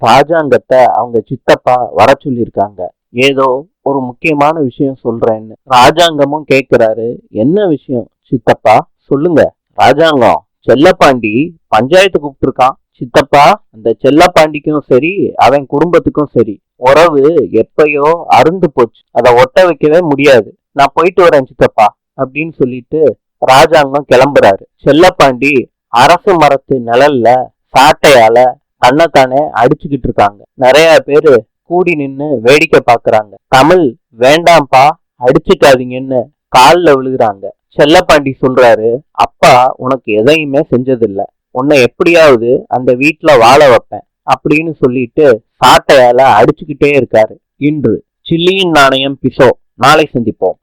ராஜாங்கத்தை அவங்க சித்தப்பா வர சொல்லியிருக்காங்க. ஏதோ ஒரு முக்கியமான விஷயம் சொல்றேன்னு. ராஜாங்கமும் கேக்குறாரு, என்ன விஷயம் சித்தப்பா, சொல்லுங்க. ராஜாங்கம், செல்லப்பாண்டி பஞ்சாயத்து கூப்பிட்டுருக்கான். சித்தப்பா, அந்த செல்லப்பாண்டிக்கும் சரி அவன் குடும்பத்துக்கும் சரி உறவு எப்பயோ அருந்து போச்சு. அதை ஒட்ட வைக்கவே முடியாது. நான் போயிட்டு வரேன் சித்தப்பா அப்படின்னு சொல்லிட்டு ராஜாங்கம் கிளம்புறாரு. செல்லப்பாண்டி அரசு மரத்து நிழல்ல சாட்டையால தன்னைத்தானே அடிச்சுக்கிட்டு இருக்காங்க. நிறைய பேரு கூடி நின்னு வேடிக்கை பாக்குறாங்க. தமிழ், வேண்டாம்ப்பா, அடிச்சுக்காதீங்கன்னு கால்ல விழுகிறாங்க. செல்லப்பாண்டி சொல்றாரு, அப்பா உனக்கு எதையுமே செஞ்சதில்ல, உன்னை எப்படியாவது அந்த வீட்டுல வாழ வைப்பேன் அப்படின்னு சொல்லிட்டு சாட்டையால அடிச்சுக்கிட்டே இருக்காரு. இன்று சில்லியின் நாணயம் பிசோ. நாளை சந்திப்போம்.